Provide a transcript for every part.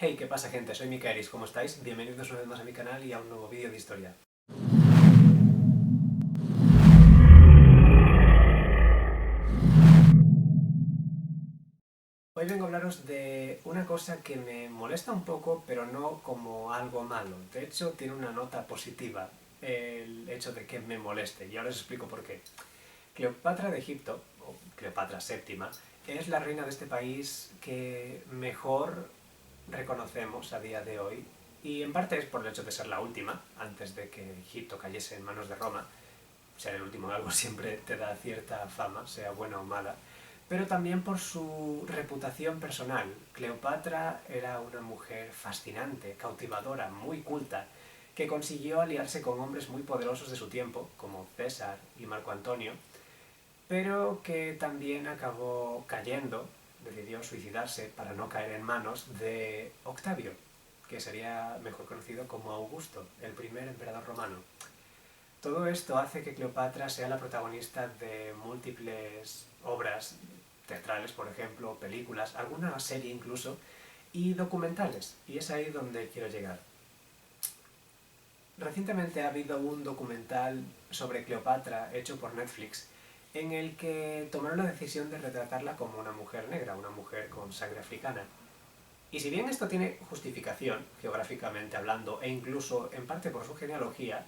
Hey, ¿qué pasa, gente? Soy Mikaelis, ¿cómo estáis? Bienvenidos una vez más a mi canal y a un nuevo vídeo de historia. Hoy vengo a hablaros de una cosa que me molesta un poco, pero no como algo malo. De hecho, tiene una nota positiva el hecho de que me moleste, y ahora os explico por qué. Cleopatra de Egipto, o Cleopatra VII, es la reina de este país que mejor reconocemos a día de hoy, y en parte es por el hecho de ser la última, antes de que Egipto cayese en manos de Roma. Ser el último en algo siempre te da cierta fama, sea buena o mala, pero también por su reputación personal. Cleopatra era una mujer fascinante, cautivadora, muy culta, que consiguió aliarse con hombres muy poderosos de su tiempo, como César y Marco Antonio, pero que también acabó cayendo, decidió suicidarse para no caer en manos de Octavio, que sería mejor conocido como Augusto, el primer emperador romano. Todo esto hace que Cleopatra sea la protagonista de múltiples obras teatrales, por ejemplo, películas, alguna serie incluso, y documentales, y es ahí donde quiero llegar. Recientemente ha habido un documental sobre Cleopatra hecho por Netflix, en el que tomaron la decisión de retratarla como una mujer negra, una mujer con sangre africana. Y si bien esto tiene justificación, geográficamente hablando, e incluso en parte por su genealogía,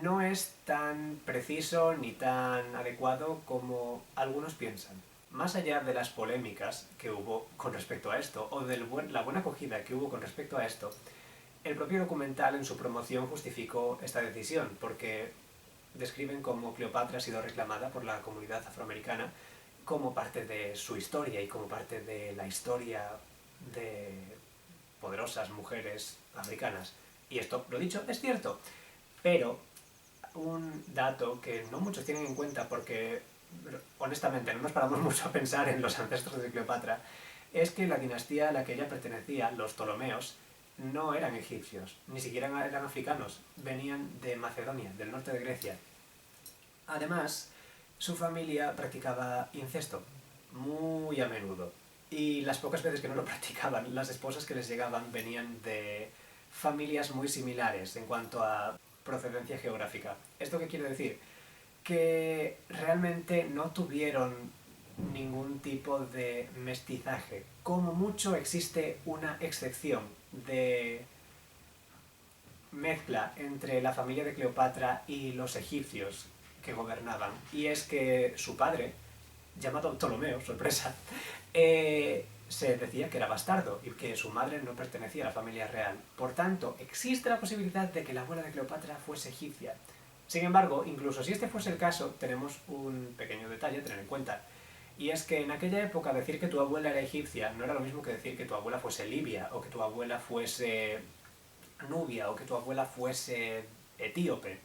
no es tan preciso ni tan adecuado como algunos piensan. Más allá de las polémicas que hubo con respecto a esto, o de la buena acogida que hubo con respecto a esto, el propio documental en su promoción justificó esta decisión, porque describen cómo Cleopatra ha sido reclamada por la comunidad afroamericana como parte de su historia y como parte de la historia de poderosas mujeres africanas. Y esto, lo dicho, es cierto, pero un dato que no muchos tienen en cuenta porque, honestamente, no nos paramos mucho a pensar en los ancestros de Cleopatra, es que la dinastía a la que ella pertenecía, los Ptolomeos, no eran egipcios, ni siquiera eran africanos, venían de Macedonia, del norte de Grecia. Además, su familia practicaba incesto, muy a menudo, y las pocas veces que no lo practicaban, las esposas que les llegaban venían de familias muy similares en cuanto a procedencia geográfica. ¿Esto qué quiere decir? Que realmente no tuvieron ningún tipo de mestizaje. Como mucho existe una excepción de mezcla entre la familia de Cleopatra y los egipcios que gobernaban. Y es que su padre, llamado Ptolomeo, sorpresa, se decía que era bastardo y que su madre no pertenecía a la familia real. Por tanto, existe la posibilidad de que la abuela de Cleopatra fuese egipcia. Sin embargo, incluso si este fuese el caso, tenemos un pequeño detalle a tener en cuenta. Y es que en aquella época decir que tu abuela era egipcia no era lo mismo que decir que tu abuela fuese libia, o que tu abuela fuese nubia, o que tu abuela fuese etíope.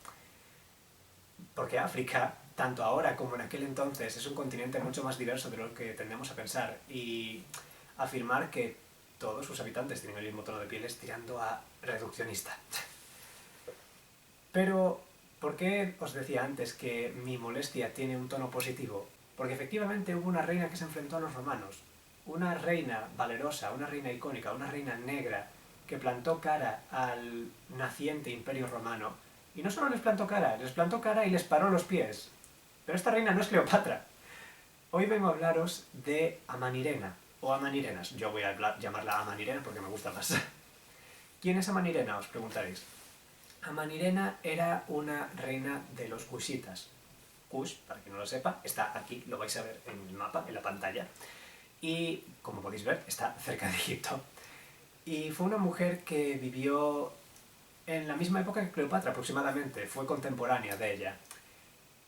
Porque África, tanto ahora como en aquel entonces, es un continente mucho más diverso de lo que tendemos a pensar, y afirmar que todos sus habitantes tienen el mismo tono de piel es tirando a reduccionista. Pero, ¿por qué os decía antes que mi molestia tiene un tono positivo? Porque efectivamente hubo una reina que se enfrentó a los romanos, una reina valerosa, una reina icónica, una reina negra, que plantó cara al naciente imperio romano, y no solo les plantó cara y les paró los pies. Pero esta reina no es Cleopatra. Hoy vengo a hablaros de Amanirena, o Amanirenas. Yo voy a llamarla Amanirena porque me gusta más. ¿Quién es Amanirena? Os preguntaréis. Amanirena era una reina de los Kushitas. Kush, para quien no lo sepa, está aquí, lo vais a ver en el mapa, en la pantalla. Y, como podéis ver, está cerca de Egipto. Y fue una mujer que vivió en la misma época que Cleopatra aproximadamente, fue contemporánea de ella.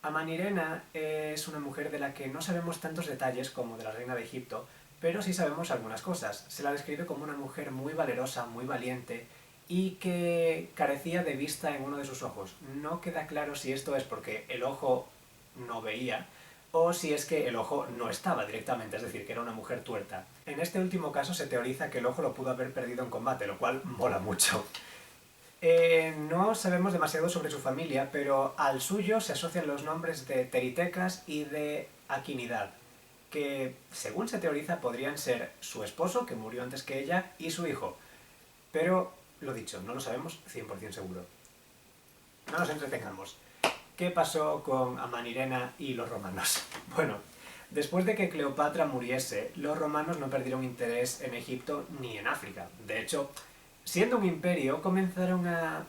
Amanirena es una mujer de la que no sabemos tantos detalles como de la reina de Egipto, pero sí sabemos algunas cosas. Se la describe como una mujer muy valerosa, muy valiente, y que carecía de vista en uno de sus ojos. No queda claro si esto es porque el ojo no veía, o si es que el ojo no estaba directamente, es decir, que era una mujer tuerta. En este último caso se teoriza que el ojo lo pudo haber perdido en combate, lo cual mola mucho. No sabemos demasiado sobre su familia, pero al suyo se asocian los nombres de Teritecas y de Aquinidad, que, según se teoriza, podrían ser su esposo, que murió antes que ella, y su hijo. Pero, lo dicho, no lo sabemos 100% seguro. No nos entretengamos. ¿Qué pasó con Amanirena y los romanos? Bueno, después de que Cleopatra muriese, los romanos no perdieron interés en Egipto ni en África. De hecho, siendo un imperio, comenzaron a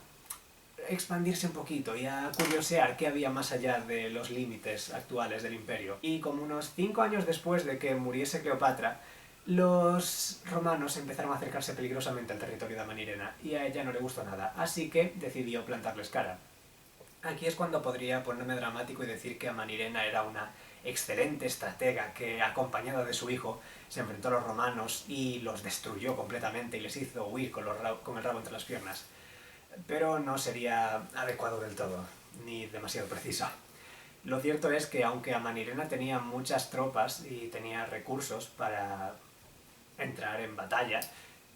expandirse un poquito y a curiosear qué había más allá de los límites actuales del imperio. Y como unos 5 años después de que muriese Cleopatra, los romanos empezaron a acercarse peligrosamente al territorio de Amanirena y a ella no le gustó nada, así que decidió plantarles cara. Aquí es cuando podría ponerme dramático y decir que Amanirena era una excelente estratega que, acompañada de su hijo, se enfrentó a los romanos y los destruyó completamente y les hizo huir con el rabo entre las piernas. Pero no sería adecuado del todo, ni demasiado preciso. Lo cierto es que aunque Amanirena tenía muchas tropas y tenía recursos para entrar en batalla,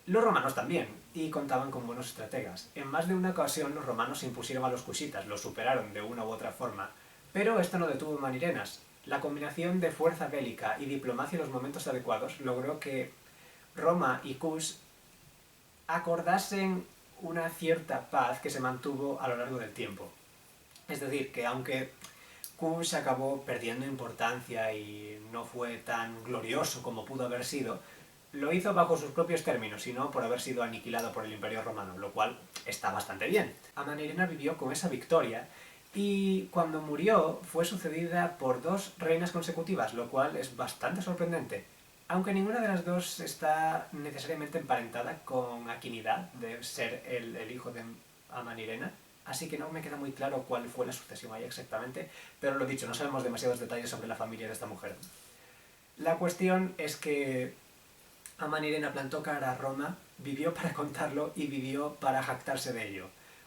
los romanos también, y contaban con buenos estrategas. En más de una ocasión los romanos se impusieron a los cusitas, los superaron de una u otra forma, pero esto no detuvo Manirenas. La combinación de fuerza bélica y diplomacia en los momentos adecuados logró que Roma y Cus acordasen una cierta paz que se mantuvo a lo largo del tiempo. Es decir, que aunque Cus acabó perdiendo importancia y no fue tan glorioso como pudo haber sido, lo hizo bajo sus propios términos y no por haber sido aniquilado por el Imperio Romano, lo cual está bastante bien. Amanirena vivió con esa victoria y cuando murió fue sucedida por 2 reinas consecutivas, lo cual es bastante sorprendente. Aunque ninguna de las dos está necesariamente emparentada con Aquinidad, de ser el hijo de Amanirena, así que no me queda muy claro cuál fue la sucesión ahí exactamente, pero lo dicho, no sabemos demasiados detalles sobre la familia de esta mujer. La cuestión es que Amanirena plantó cara a Roma, vivió para contarlo y vivió para jactarse de ello.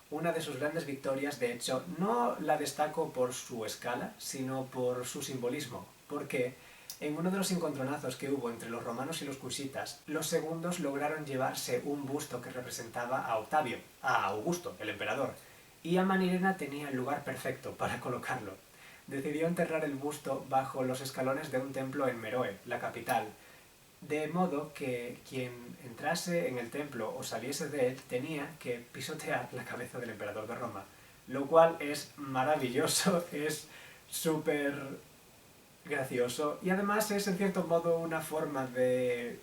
Una de sus grandes victorias, de hecho, no la destaco por su escala, sino por su simbolismo, porque en uno de los encontronazos que hubo entre los romanos y los cusitas, los segundos lograron llevarse un busto que representaba a Octavio, a Augusto, el emperador, y Amanirena tenía el lugar perfecto para colocarlo. Decidió enterrar el busto bajo los escalones de un templo en Meroe, la capital, de modo que quien entrase en el templo o saliese de él tenía que pisotear la cabeza del emperador de Roma, lo cual es maravilloso, es súper gracioso y además es en cierto modo una forma de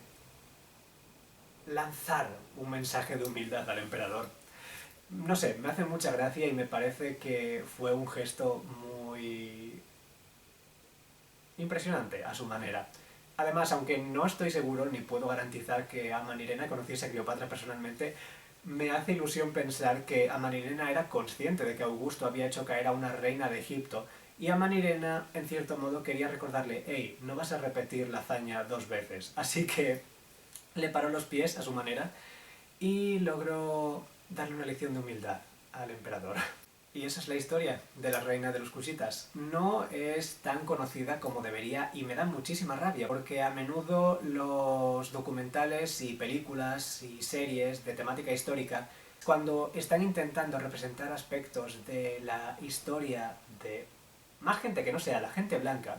lanzar un mensaje de humildad al emperador. No sé, me hace mucha gracia y me parece que fue un gesto muy impresionante a su manera. Además, aunque no estoy seguro ni puedo garantizar que Amanirena conociese a Cleopatra personalmente, me hace ilusión pensar que Amanirena era consciente de que Augusto había hecho caer a una reina de Egipto y Amanirena, en cierto modo, quería recordarle: «Hey, no vas a repetir la hazaña 2 veces». Así que le paró los pies a su manera y logró darle una lección de humildad al emperador. Y esa es la historia de la reina de los cusitas. No es tan conocida como debería y me da muchísima rabia, porque a menudo los documentales y películas y series de temática histórica, cuando están intentando representar aspectos de la historia de más gente que no sea la gente blanca,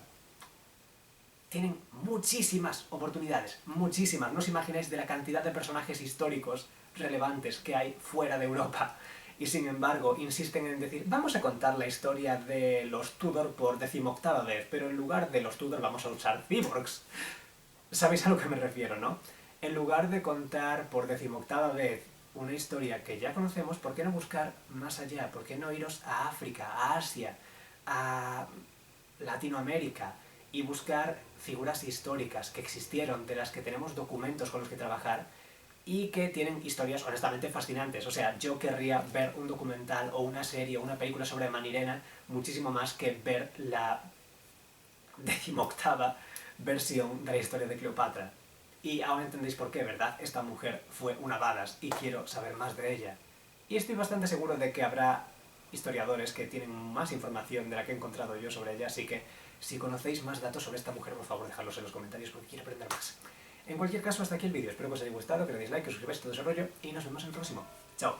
tienen muchísimas oportunidades, muchísimas. No os imagináis de la cantidad de personajes históricos relevantes que hay fuera de Europa. Y sin embargo, insisten en decir: vamos a contar la historia de los Tudor por 18ª vez, pero en lugar de los Tudor vamos a usar cyborgs. ¿Sabéis a lo que me refiero, no? En lugar de contar por 18ª vez una historia que ya conocemos, ¿por qué no buscar más allá? ¿Por qué no iros a África, a Asia, a Latinoamérica y buscar figuras históricas que existieron, de las que tenemos documentos con los que trabajar y que tienen historias honestamente fascinantes? O sea, yo querría ver un documental o una serie o una película sobre Amanirena muchísimo más que ver la 18ª versión de la historia de Cleopatra. Y ahora entendéis por qué, ¿verdad? Esta mujer fue una badass y quiero saber más de ella. Y estoy bastante seguro de que habrá historiadores que tienen más información de la que he encontrado yo sobre ella, así que si conocéis más datos sobre esta mujer, por favor, dejadlos en los comentarios porque quiero aprender más. En cualquier caso, hasta aquí el vídeo. Espero que os haya gustado, que le deis like, que os suscribáis, todo ese rollo, y nos vemos en el próximo. ¡Chao!